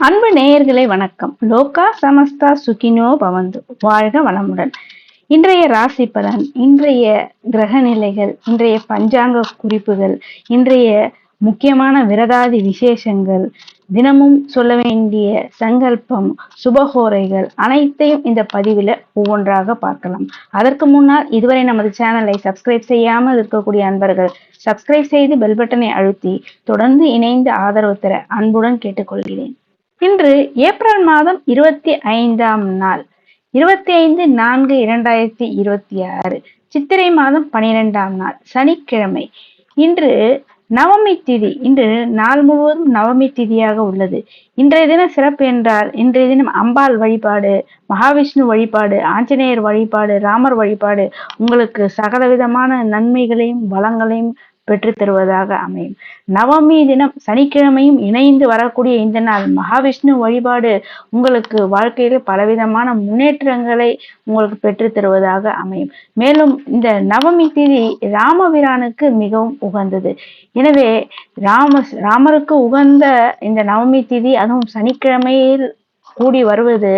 அன்பு நேயர்களே வணக்கம். லோகா சமஸ்தா சுகினோ பவந்து, வாழ்க வளமுடன். இன்றைய ராசி பலன், இன்றைய கிரக நிலைகள், இன்றைய பஞ்சாங்க குறிப்புகள், இன்றைய முக்கியமான விரதாதி விசேஷங்கள், தினமும் சொல்ல வேண்டிய சங்கல்பம், சுபகோரைகள் அனைத்தையும் இந்த பதிவில் ஒவ்வொன்றாக பார்க்கலாம். அதற்கு முன்னால் இதுவரை நமது சேனலை சப்ஸ்கிரைப் செய்யாமல் இருக்கக்கூடிய அன்பர்கள் சப்ஸ்கிரைப் செய்து பெல் பட்டனை அழுத்தி தொடர்ந்து இணைந்து ஆதரவு தர அன்புடன் கேட்டுக்கொள்கிறேன். இன்று ஏப்ரல் மாதம் 25ஆம் நாள், 25/4/2026, சித்திரை மாதம் 12ஆம் நாள், சனிக்கிழமை. இன்று நவமி திதி. இன்று நாள் முழுவதும் நவமி திதியாக உள்ளது. இன்றைய தினம் சிறப்பு என்றால், இன்றைய தினம் அம்பாள் வழிபாடு, மகாவிஷ்ணு வழிபாடு, ஆஞ்சநேயர் வழிபாடு, ராமர் வழிபாடு உங்களுக்கு சகலவிதமான நன்மைகளையும் வளங்களையும் பெற்று தருவதாக அமையும். நவமி தினம் சனிக்கிழமையும் இணைந்து வரக்கூடிய இந்த நாள் மகாவிஷ்ணு வழிபாடு உங்களுக்கு வாழ்க்கையில பலவிதமான முன்னேற்றங்களை உங்களுக்கு பெற்று தருவதாக அமையும். மேலும் இந்த நவமி திதி ராமபிரானுக்கு மிகவும் உகந்தது. எனவே ராமருக்கு உகந்த இந்த நவமி திதி, அதுவும் சனிக்கிழமையில் கூடி வருவது,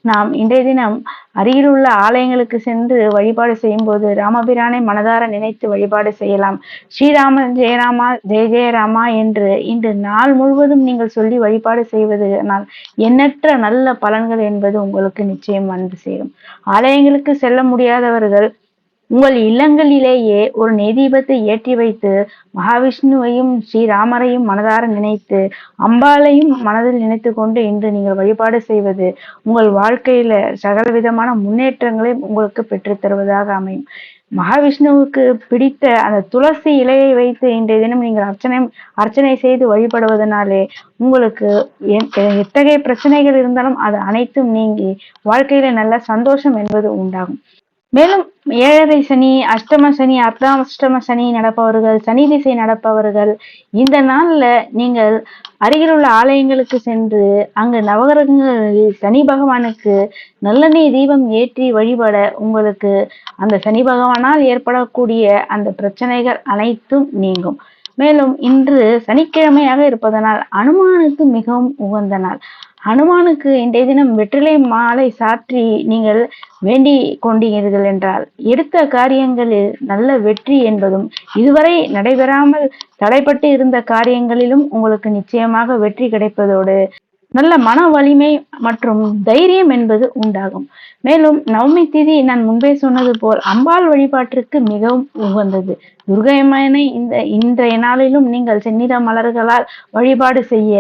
நாம் இன்றைய தினம் அருகில் உள்ள ஆலயங்களுக்கு சென்று வழிபாடு செய்யும் போது ராமபிரானை மனதார நினைத்து வழிபாடு செய்யலாம். ஸ்ரீராம ஜெயராமா ஜெய ஜெயராமா என்று இன்று நாள் முழுவதும் நீங்கள் சொல்லி வழிபாடு செய்வதனால் எண்ணற்ற நல்ல பலன்கள் என்பது உங்களுக்கு நிச்சயம் வந்து சேரும். ஆலயங்களுக்கு செல்ல முடியாதவர்கள் உங்கள் இல்லங்களிலேயே ஒரு நெய் தீபத்தை ஏற்றி வைத்து மகாவிஷ்ணுவையும் ஸ்ரீராமரையும் மனதார நினைத்து அம்பாளையும் மனதில் நினைத்து கொண்டு இன்று நீங்கள் வழிபாடு செய்வது உங்கள் வாழ்க்கையில சகல விதமான முன்னேற்றங்களை உங்களுக்கு பெற்றுத் தருவதாக அமையும். மகாவிஷ்ணுவுக்கு பிடித்த அந்த துளசி இலையை வைத்து இன்றைய தினம் நீங்கள் அர்ச்சனை செய்து வழிபடுவதனாலே உங்களுக்கு எத்தகைய பிரச்சனைகள் இருந்தாலும் அது அனைத்தும் நீங்கி வாழ்க்கையில நல்ல சந்தோஷம் என்பது உண்டாகும். மேலும் 7.5 சனி, அஷ்டம சனி, அர்த்தாஷ்டம சனி நடப்பவர்கள், சனி திசை நடப்பவர்கள் இந்த நாள்ல நீங்கள் அருகில் உள்ள ஆலயங்களுக்கு சென்று அங்கு நவகிரகங்களில் சனி பகவானுக்கு நல்லெண்ணெய் தீபம் ஏற்றி வழிபட உங்களுக்கு அந்த சனி பகவானால் ஏற்படக்கூடிய அந்த பிரச்சனைகள் அனைத்தும் நீங்கும். மேலும் இன்று சனிக்கிழமையாக இருப்பதனால் அனுமானுக்கு மிகவும் உகந்த நாள். ஹனுமானுக்கு இன்றைய தினம் வெற்றிலை மாலை சாற்றி நீங்கள் வேண்டி கொண்டீர்கள் என்றால் எடுத்த காரியங்களில் நல்ல வெற்றி என்பதும், இதுவரை நடைபெறாமல் தடைப்பட்டு இருந்த காரியங்களிலும் உங்களுக்கு நிச்சயமாக வெற்றி கிடைப்பதோடு நல்ல மன வலிமை மற்றும் தைரியம் என்பது உண்டாகும். மேலும் நவமி திதி நான் முன்பே சொன்னது போல் அம்பாள் வழிபாட்டிற்கு மிகவும் உகந்தது. துர்கையம்மனை இன்றைய நாளிலும் நீங்கள் செந்நிற மலர்களால் வழிபாடு செய்ய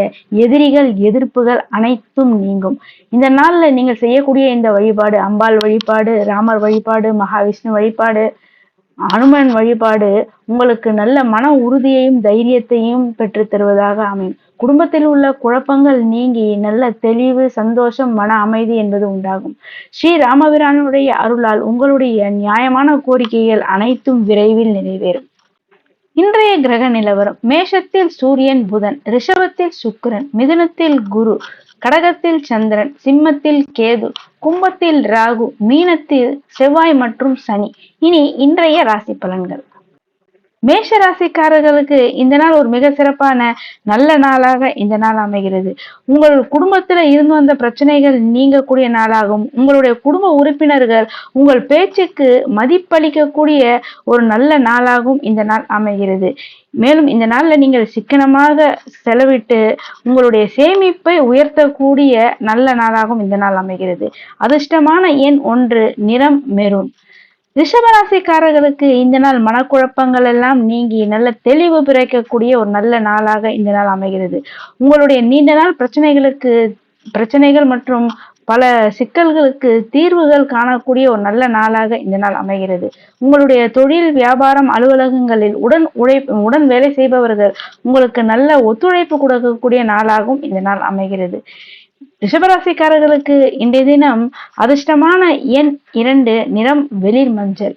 எதிரிகள் எதிர்ப்புகள் அனைத்தும் நீங்கும். இந்த நாள்ல நீங்கள் செய்யக்கூடிய இந்த வழிபாடு, அம்பாள் வழிபாடு, ராமர் வழிபாடு, மகாவிஷ்ணு வழிபாடு, அனுமன் வழிபாடு உங்களுக்கு நல்ல மன உறுதியையும் தைரியத்தையும் பெற்று தருவதாக அமையும். குடும்பத்தில் உள்ள குழப்பங்கள் நீங்கி நல்ல தெளிவு, சந்தோஷம், மன அமைதி என்பது உண்டாகும். ஸ்ரீ ராமபிரானுடைய அருளால் உங்களுடைய நியாயமான கோரிக்கைகள் அனைத்தும் விரைவில் நிறைவேறும். இன்றைய கிரக நிலவரம்: மேஷத்தில் சூரியன் புதன், ரிஷபத்தில் சுக்கிரன், மிதுனத்தில் குரு, கடகத்தில் சந்திரன், சிம்மத்தில் கேது, கும்பத்தில் ராகு, மீனத்தில் செவ்வாய் மற்றும் சனி. இனி இன்றைய ராசி பலன்கள். மேஷ ராசிக்காரர்களுக்கு இந்த நாள் ஒரு மிக சிறப்பான நல்ல நாளாக இந்த நாள் அமைகிறது. உங்கள் குடும்பத்துல இருந்து வந்த பிரச்சனைகள் நீங்கக்கூடிய நாளாகும். உங்களுடைய குடும்ப உறுப்பினர்கள் உங்கள் பேச்சுக்கு மதிப்பளிக்கக்கூடிய ஒரு நல்ல நாளாகவும் இந்த நாள் அமைகிறது. மேலும் இந்த நாள்ல நீங்கள் சிக்கனமாக செலவிட்டு உங்களுடைய சேமிப்பை உயர்த்தக்கூடிய நல்ல நாளாகவும் இந்த நாள் அமைகிறது. அதிர்ஷ்டமான எண் 1, நிறம் மெரூன். ரிஷபராசிக்காரர்களுக்கு இந்த நாள் மனக்குழப்பங்கள் எல்லாம் நீங்கி நல்ல தெளிவு பிறக்கக்கூடிய ஒரு நல்ல நாளாக இந்த நாள் அமைகிறது. உங்களுடைய நீண்ட நாள் பிரச்சனைகள் மற்றும் பல சிக்கல்களுக்கு தீர்வுகள் காணக்கூடிய ஒரு நல்ல நாளாக இந்த நாள் அமைகிறது. உங்களுடைய தொழில், வியாபாரம், அலுவலகங்களில் உடன் வேலை செய்பவர்கள் உங்களுக்கு நல்ல ஒத்துழைப்பு கொடுக்கக்கூடிய நாளாகவும் இந்த நாள் அமைகிறது. ரிஷபராசிக்காரர்களுக்கு இன்றைய தினம் அதிர்ஷ்டமான எண் 2, நிறம் வெளிர் மஞ்சள்.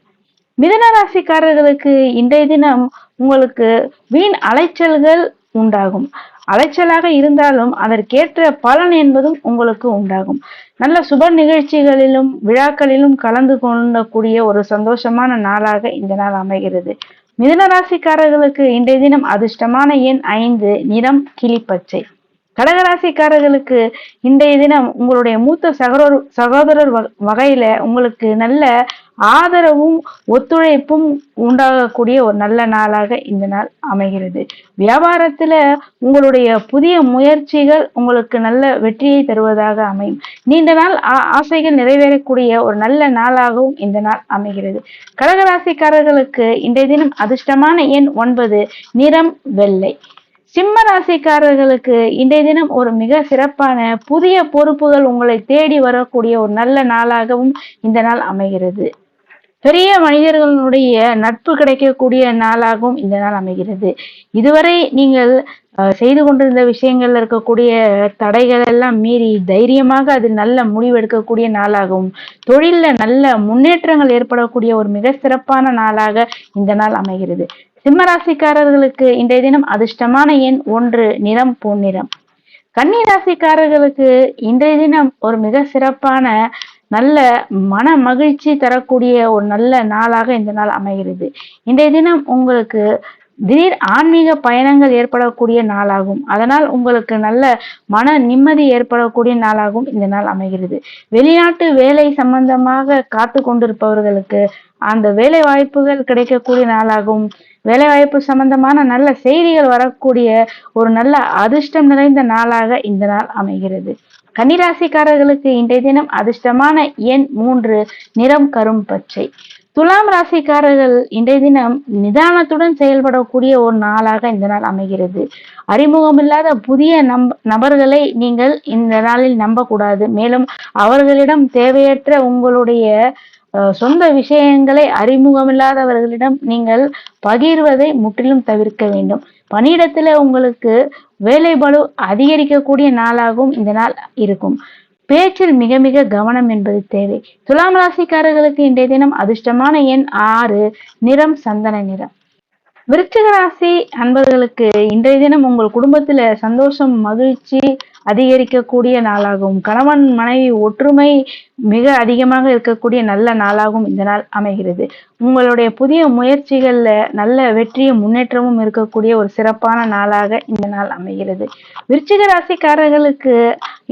மிதுன ராசிக்காரர்களுக்கு இன்றைய தினம் உங்களுக்கு வீண் அலைச்சல்கள் உண்டாகும். அலைச்சலாக இருந்தாலும் அதற்கேற்ற பலன் என்பதும் உங்களுக்கு உண்டாகும். நல்ல சுப நிகழ்ச்சிகளிலும் விழாக்களிலும் கலந்து கொள்ளக்கூடிய ஒரு சந்தோஷமான நாளாக இந்த நாள் அமைகிறது. மிதுன ராசிக்காரர்களுக்கு இன்றைய தினம் அதிர்ஷ்டமான எண் 5, நிறம் கிளிப்பச்சை. கடகராசிக்காரர்களுக்கு இன்றைய தினம் உங்களுடைய மூத்த சகோதரர் வகையில உங்களுக்கு நல்ல ஆதரவும் ஒத்துழைப்பும் உண்டாகக்கூடிய ஒரு நல்ல நாளாக இந்த நாள் அமைகிறது. வியாபாரத்துல உங்களுடைய புதிய முயற்சிகள் உங்களுக்கு நல்ல வெற்றியை தருவதாக அமையும். நீண்ட நாள் ஆசைகள் நிறைவேறக்கூடிய ஒரு நல்ல நாளாகவும் இந்த நாள் அமைகிறது. கடகராசிக்காரர்களுக்கு இன்றைய தினம் அதிர்ஷ்டமான எண் 9, நிறம் வெள்ளை. சிம்ம ராசிக்காரர்களுக்கு இன்றைய தினம் ஒரு மிக சிறப்பான புதிய பொறுப்புகள் உங்களை தேடி வரக்கூடிய ஒரு நல்ல நாளாகவும் இந்த நாள் அமைகிறது. பெரிய மனிதர்களுடைய நட்பு கிடைக்கக்கூடிய நாளாகவும் இந்த நாள் அமைகிறது. இதுவரை நீங்கள் செய்து கொண்டிருந்த விஷயங்கள்ல இருக்கக்கூடிய தடைகள் எல்லாம் மீறி தைரியமாக அதில் நல்ல முடிவெடுக்கக்கூடிய நாளாகவும், தொழில்ல நல்ல முன்னேற்றங்கள் ஏற்படக்கூடிய ஒரு மிக சிறப்பான நாளாக இந்த நாள் அமைகிறது. சிம்மராசிக்காரர்களுக்கு இன்றைய தினம் அதிர்ஷ்டமான எண் 1, நிறம் பொன்னிறம். கன்னி ராசிக்காரர்களுக்கு இன்றைய தினம் ஒரு மிக சிறப்பான நல்ல மன மகிழ்ச்சி தரக்கூடிய ஒரு நல்ல நாளாக இந்த நாள் அமைகிறது. இன்றைய தினம் உங்களுக்கு திடீர் ஆன்மீக பயணங்கள் ஏற்படக்கூடிய நாளாகும். அதனால் உங்களுக்கு நல்ல மன நிம்மதி ஏற்படக்கூடிய நாளாகவும் இந்த நாள் அமைகிறது. வெளிநாட்டு வேலை சம்பந்தமாக காத்து கொண்டிருப்பவர்களுக்கு அந்த வேலை வாய்ப்புகள் கிடைக்கக்கூடிய நாளாகவும், வேலை வாய்ப்பு சம்பந்தமான நல்ல செய்திகள் வரக்கூடிய ஒரு நல்ல அதிர்ஷ்டம் நிறைந்த நாளாக இந்த நாள் அமைகிறது. கன்னிராசிக்காரர்களுக்கு இன்றைய தினம் அதிர்ஷ்டமான எண் 3, நிறம் கரும் பச்சை. துலாம் ராசிக்காரர்கள் இன்றைய தினம் நிதானத்துடன் செயல்படக்கூடிய ஒரு நாளாக இந்த நாள் அமைகிறது. அறிமுகமில்லாத புதிய நபர்களை நீங்கள் இந்த நாளில் நம்பக்கூடாது. மேலும் அவர்களிடம் தேவையற்ற உங்களுடைய சொந்த விஷயங்களை அறிமுகமில்லாதவர்களிடம் நீங்கள் பகிர்வதை முற்றிலும் தவிர்க்க வேண்டும். பணியிடத்துல உங்களுக்கு வேலை பளு அதிகரிக்கக்கூடிய நாளாகவும் இந்த நாள் இருக்கும். பேச்சில் மிக மிக கவனம் என்பது தேவை. துலாம் ராசிக்காரர்களுக்கு இன்றைய தினம் அதிர்ஷ்டமான எண் 6, நிறம் சந்தன நிறம். விருச்சிக ராசி அன்பர்களுக்கு இன்றைய தினம் உங்கள் குடும்பத்துல சந்தோஷம் மகிழ்ச்சி அதிகரிக்கக்கூடிய நாளாகவும், கணவன் மனைவி ஒற்றுமை மிக அதிகமாக இருக்கக்கூடிய நல்ல நாளாகவும் இந்த நாள் அமைகிறது. உங்களுடைய புதிய முயற்சிகள்ல நல்ல வெற்றியும் முன்னேற்றமும் இருக்கக்கூடிய ஒரு சிறப்பான நாளாக இந்த நாள் அமைகிறது. விருச்சிக ராசிக்காரர்களுக்கு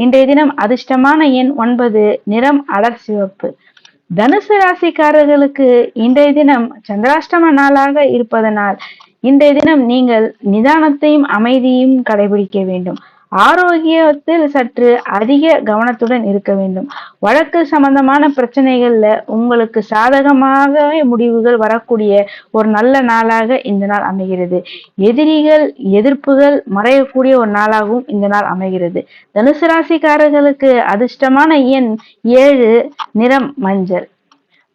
இன்றைய தினம் அதிர்ஷ்டமான எண் 9, நிறம் அடர் சிவப்பு. தனுசு ராசிக்காரர்களுக்கு இன்றைய தினம் சந்திராஷ்டம நாளாக இருப்பதனால் இன்றைய தினம் நீங்கள் நிதானத்தையும் அமைதியும் கடைபிடிக்க வேண்டும். ஆரோக்கியத்தில் சற்று அதிக கவனத்துடன் இருக்க வேண்டும். வழக்கு சம்பந்தமான பிரச்சனைகள்ல உங்களுக்கு சாதகமாகவே முடிவுகள் வரக்கூடிய ஒரு நல்ல நாளாக இந்த நாள் அமைகிறது. எதிரிகள் எதிர்ப்புகள் மறையக்கூடிய ஒரு நாளாகவும் இந்த நாள் அமைகிறது. தனுசு ராசிக்காரர்களுக்கு அதிர்ஷ்டமான எண் 7, நிறம் மஞ்சள்.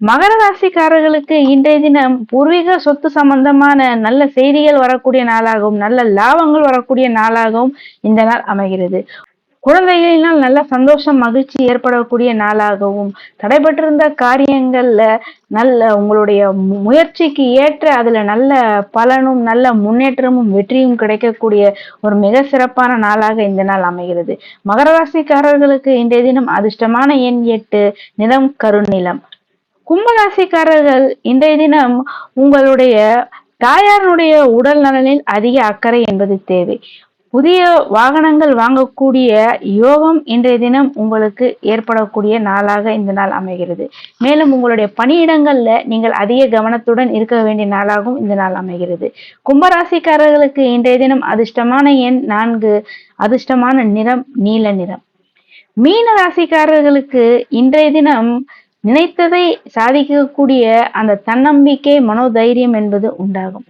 மகர ராசிக்காரர்களுக்கு இன்றைய தினம் பூர்வீக சொத்து சம்பந்தமான நல்ல செய்திகள் வரக்கூடிய நாளாகவும், நல்ல லாபங்கள் வரக்கூடிய நாளாகவும் இந்த நாள் அமைகிறது. குழந்தைகளினால் நல்ல சந்தோஷம் மகிழ்ச்சி ஏற்படக்கூடிய நாளாகவும், தடைபட்டிருந்த காரியங்கள்ல நல்ல உங்களுடைய முயற்சிக்கு ஏற்ற அதுல நல்ல பலனும் நல்ல முன்னேற்றமும் வெற்றியும் கிடைக்கக்கூடிய ஒரு மிக சிறப்பான நாளாக இந்த நாள் அமைகிறது. மகர ராசிக்காரர்களுக்கு இன்றைய தினம் அதிர்ஷ்டமான எண் 8, நிறம் கருநிலம். கும்பராசிக்காரர்கள் இன்றைய தினம் உங்களுடைய தாயாருடைய உடல் நலனில் அதிக அக்கறை என்பது தேவை. புதிய வாகனங்கள் வாங்கக்கூடிய யோகம் இன்றைய தினம் உங்களுக்கு ஏற்படக்கூடிய நாளாக இந்த நாள் அமைகிறது. மேலும் உங்களுடைய பணியிடங்கள்ல நீங்கள் அதிக கவனத்துடன் இருக்க வேண்டிய நாளாகவும் இந்த நாள் அமைகிறது. கும்பராசிக்காரர்களுக்கு இன்றைய தினம் அதிர்ஷ்டமான எண் 4, அதிர்ஷ்டமான நிறம் நீல நிறம். மீன ராசிக்காரர்களுக்கு இன்றைய தினம் நினைத்ததை சாதிக்கக்கூடிய அந்த தன்னம்பிக்கை மனோதைரியம் என்பது உண்டாகும்.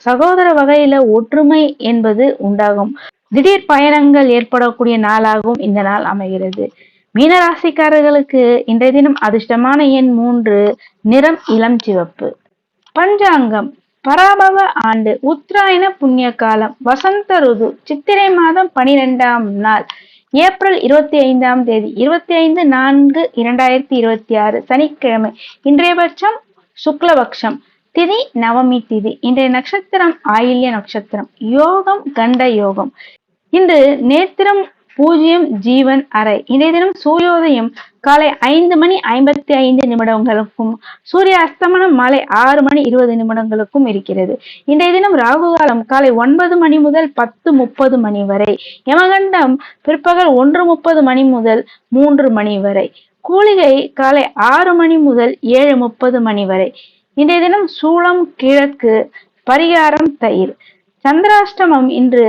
சகோதர வகையில ஒற்றுமை என்பது உண்டாகும். திடீர் பயணங்கள் ஏற்படக்கூடிய நாளாகவும் இந்த நாள் அமைகிறது. மீனராசிக்காரர்களுக்கு இன்றைய தினம் அதிர்ஷ்டமான எண் 3, நிறம் இளம் சிவப்பு. பஞ்சாங்கம். பராபவ ஆண்டு, உத்தராயண புண்ணிய காலம், வசந்த ருது, சித்திரை மாதம் 12ஆம் நாள், ஏப்ரல் 25ஆம் தேதி, 25/4/2026 சனிக்கிழமை. இன்றைய பட்சம் சுக்லபக்ஷம், திதி நவமி திதி. இன்றைய நட்சத்திரம் ஆயில்ய நட்சத்திரம். யோகம் கண்ட யோகம். இன்று நேத்திரம் பூஜ்ஜியம் ஜீவன் அறை. இன்றைய தினம் சூரியோதயம் காலை 5:55 சூரிய அஸ்தமனம் மாலை 6:20 இருக்கிறது. இன்றைய தினம் ராகு காலம் காலை 9 மணி முதல் 10:30 மணி வரை. யமகண்டம் பிற்பகல் 1:30 மணி முதல் 3 மணி வரை. கூலிகை காலை 6 மணி முதல் 7:30 மணி வரை. இன்றைய தினம் சூளம் கிழக்கு. பரிகாரம் தயிர். சந்திராஷ்டமம் இன்று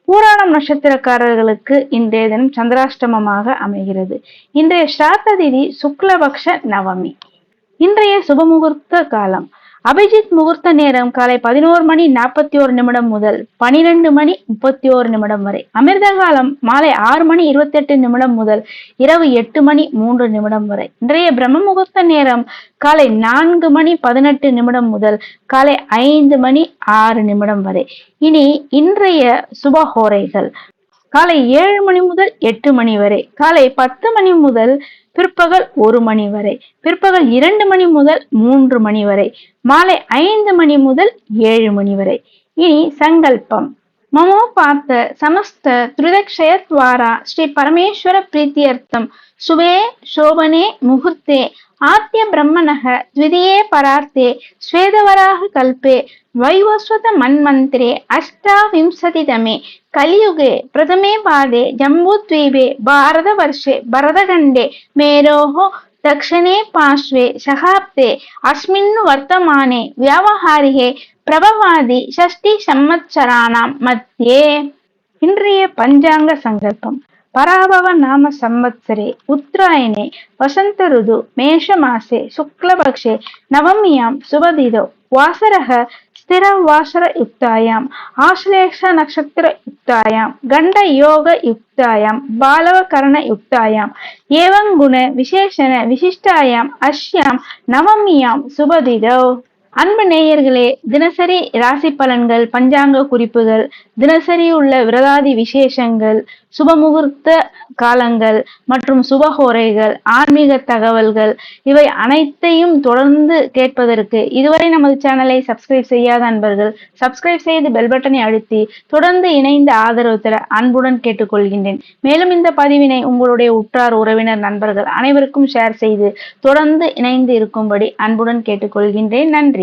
பூராடம் நட்சத்திரக்காரர்களுக்கு இன்றைய தினம் சந்திராஷ்டமமாக அமைகிறது. இன்றைய ஸ்ராத்த திதி சுக்லபக்ஷ நவமி. இன்றைய சுபமுகூர்த்த காலம் அபிஜித் முகூர்த்த நேரம் காலை 11:41 முதல் 12:31 வரை. அமிர்த காலம் மாலை 6:28 முதல் இரவு 8:03 வரை. இன்றைய பிரம்ம முகூர்த்த நேரம் காலை 4:18 முதல் காலை 5:06 வரை. இனி இன்றைய சுபஹோரைகள் காலை 7 மணி முதல் 8 மணி வரை. காலை 10 மணி முதல் பிற்பகல் 1 மணி வரை. பிற்பகல் 2 மணி முதல் 3 மணி வரை. மாலை 5 மணி முதல் 7 மணி வரை. இனி சங்கல்பம். மமோ பார்த்த சமஸ்த திருதக்ஷயத்வாரா ஸ்ரீ பரமேஸ்வர பிரீத்தியர்த்தம் சுபே சோபனே முகூர்த்தே ஆத்ய பிரம்மணக த்விதியே பரார்த்தே ஸ்வேதவராக கல்பே வைவஸ்வத மன்மந்திரே அஷ்டாவிம்சதிதமே கலியுगे பிரதமே பாதே ஜம்பூத்வீபே பாரத வர்ஷே பரதகண்டே மேரோஹ தக்ஷணே பார்ஷ்வே சகாப்தே அஸ்மின்னு வர்த்தமானே வியாவஹாரிகே பிரபவாதி ஷஷ்டி சம்மத்சராணாம் மத்தியே. இன்றைய பஞ்சாங்க சங்கல்பம். பராபவ நாம சம்வத்சரே உத்தராயணே வசந்த ருது மேஷ மாசே சுக்லபக்ஷே நவமியாம் சுபதிதோ வாசரக ஸ்திர வாசர யுக்தாயாம் ஆශ්ಲೇஷ நக்ஷத்திர யுக்தாயாம் கண்ட யோக யுக்தாயாம் பாலவ கரண யுக்தாயாம் ஏவங் குண விசேஷண விசிஷ்டாயாம் அஸ்யாம் நவமியாம் சுபதிதோ. அன்பு நேயர்களே, தினசரி ராசி பலன்கள், பஞ்சாங்க குறிப்புகள், தினசரி உள்ள விரதாதி விசேஷங்கள், சுபமுகூர்த்த காலங்கள் மற்றும் சுபஹோரைகள், ஆன்மீக தகவல்கள் இவை அனைத்தையும் தொடர்ந்து கேட்பதற்கு இதுவரை நமது சேனலை சப்ஸ்கிரைப் செய்யாத அன்பர்கள் சப்ஸ்கிரைப் செய்து பெல் பட்டனை அழுத்தி தொடர்ந்து இணைந்து ஆதரவு தர அன்புடன் கேட்டுக்கொள்கின்றேன். மேலும் இந்த பதிவினை உங்களுடைய உற்றார் உறவினர் நண்பர்கள் அனைவருக்கும் ஷேர் செய்து தொடர்ந்து இணைந்து இருக்கும்படி அன்புடன் கேட்டுக்கொள்கின்றேன். நன்றி.